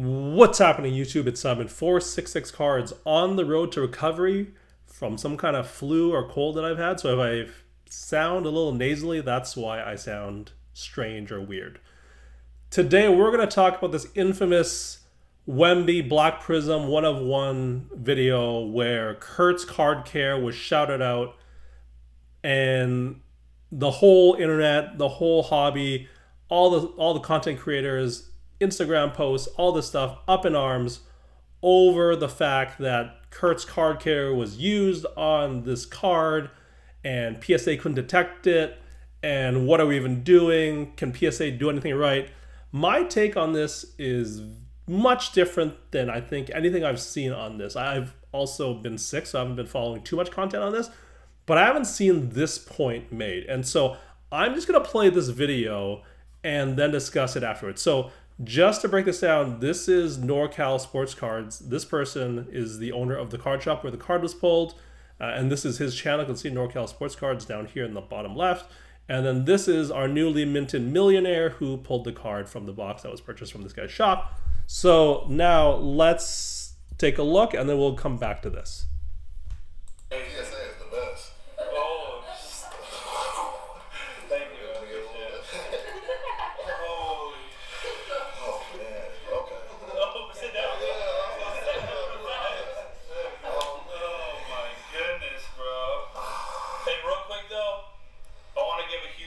What's happening, YouTube? It's Simon 466 Cards on the road to recovery from some kind of flu or cold that I've had. So if I sound a little nasally, that's why I sound strange or weird. Today we're going to talk about this infamous Wemby Black Prizm 1-of-1 video where Kurt's card care was shouted out, and the whole internet, the whole hobby, all the content creators, Instagram posts, all this stuff up in arms over the fact that Kurt's card care was used on this card and PSA couldn't detect it. And what are we even doing? Can PSA do anything right? My take on this is much different than I think anything I've seen on this. I've also been sick, so I haven't been following too much content on this, but I haven't seen this point made. And so I'm just gonna play this video and then discuss it afterwards. So just to break this down, this is NorCal Sports Cards. This person is the owner of the card shop where the card was pulled. And this is his channel. You can see NorCal Sports Cards down here in the bottom left. And then this is our newly minted millionaire who pulled the card from the box that was purchased from this guy's shop. So now let's take a look and then we'll come back to this.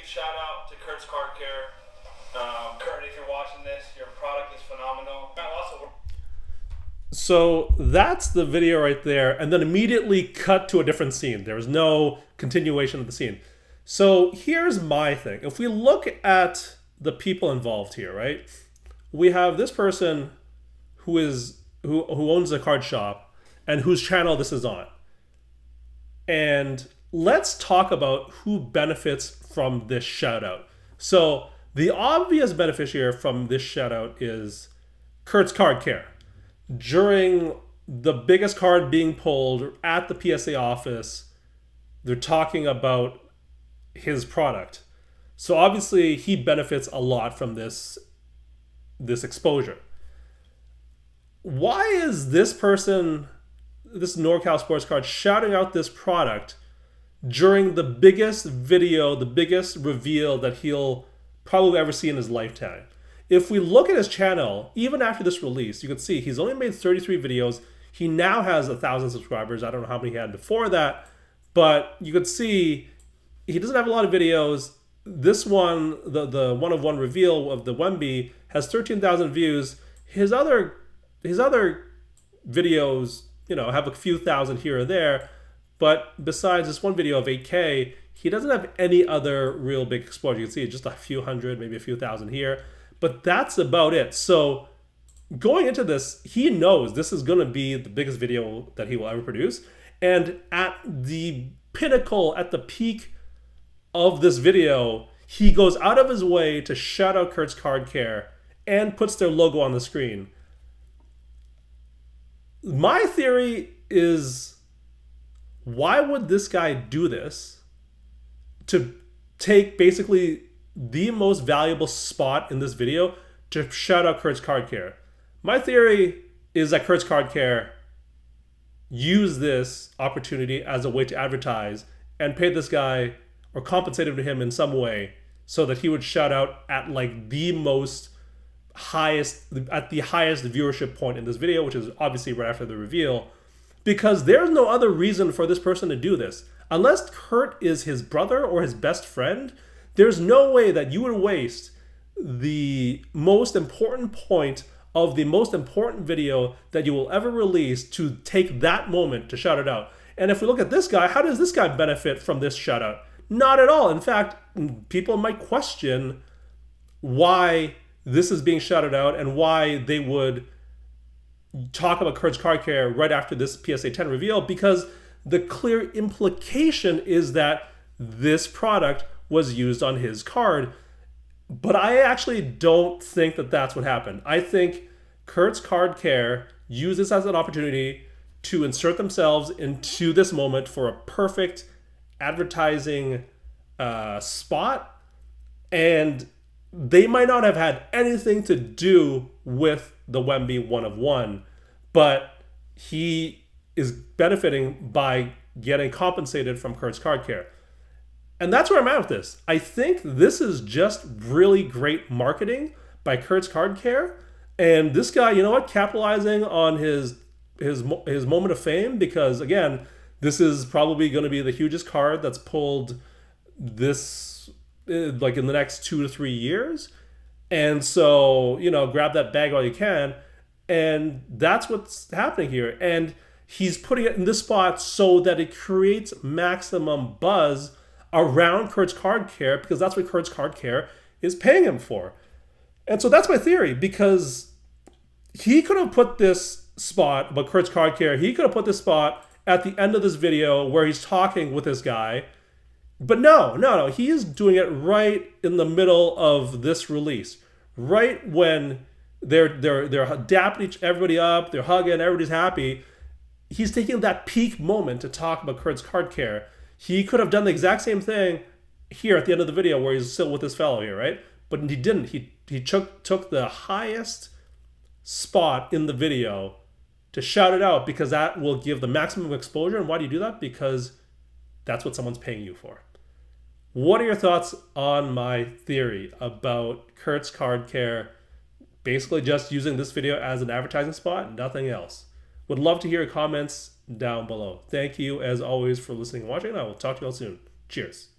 Shout out to Kurt's Card Care. Kurt, if you're watching this, your product is phenomenal. So that's the video right there, and then immediately cut to a different scene. There was no continuation of the scene. So here's my thing. If we look at the people involved here, right? We have this person who owns the card shop and whose channel this is on. And let's talk about who benefits from this shout out. So the obvious beneficiary from this shout out is Kurt's Card Care. During the biggest card being pulled at the PSA office, they're talking about his product. So obviously he benefits a lot from this exposure. Why is this person, this NorCal Sports Card, shouting out this product during the biggest video, the biggest reveal that he'll probably ever see in his lifetime? If we look at his channel, even after this release, you can see he's only made 33 videos. He now has 1,000 subscribers. I don't know how many he had before that, but you could see he doesn't have a lot of videos. This one, the 1-of-1 reveal of the Wemby, has 13,000 views. His other videos, you know, have a few thousand here or there. But besides this one video of 8K, he doesn't have any other real big exposure. You can see just a few hundred, maybe a few thousand here, but that's about it. So going into this, he knows this is gonna be the biggest video that he will ever produce. And at the pinnacle, at the peak of this video, he goes out of his way to shout out Kurt's Card Care and puts their logo on the screen. My theory is, why would this guy do this to take basically the most valuable spot in this video to shout out Kurt's Card Care? My theory is that Kurt's Card Care used this opportunity as a way to advertise and pay this guy or compensated him in some way so that he would shout out at like the highest viewership point in this video, which is obviously right after the reveal. Because there's no other reason for this person to do this. Unless Kurt is his brother or his best friend, there's no way that you would waste the most important point of the most important video that you will ever release to take that moment to shout it out. And if we look at this guy, how does this guy benefit from this shout out? Not at all. In fact, people might question why this is being shouted out and why they would talk about Kurt's Card Care right after this PSA 10 reveal, because the clear implication is that this product was used on his card. But I actually don't think that that's what happened. I think Kurt's Card Care used this as an opportunity to insert themselves into this moment for a perfect advertising spot. And they might not have had anything to do with the Wemby 1 of 1, but he is benefiting by getting compensated from Kurt's Card Care. And that's where I'm at with this. I think this is just really great marketing by Kurt's Card Care. And this guy, you know what, capitalizing on his moment of fame, because again, this is probably going to be the hugest card that's pulled this like in the next 2 to 3 years. And so, you know, grab that bag while you can. And that's what's happening here. And he's putting it in this spot so that it creates maximum buzz around Kurt's Card Care, because that's what Kurt's Card Care is paying him for. And so that's my theory, because he could have put this spot about Kurt's Card Care, he could have put this spot at the end of this video where he's talking with this guy. But no, he is doing it right in the middle of this release, right when they're dapping everybody up, they're hugging, everybody's happy. He's taking that peak moment to talk about Kurt's Card Care. He could have done the exact same thing here at the end of the video where he's still with this fellow here, right? But he didn't. He took the highest spot in the video to shout it out, because that will give the maximum exposure. And why do you do that? Because that's what someone's paying you for. What are your thoughts on my theory about Kurt's Card Care basically just using this video as an advertising spot, nothing else? Would love to hear your comments down below. Thank you, as always, for listening and watching. I will talk to you all soon. Cheers.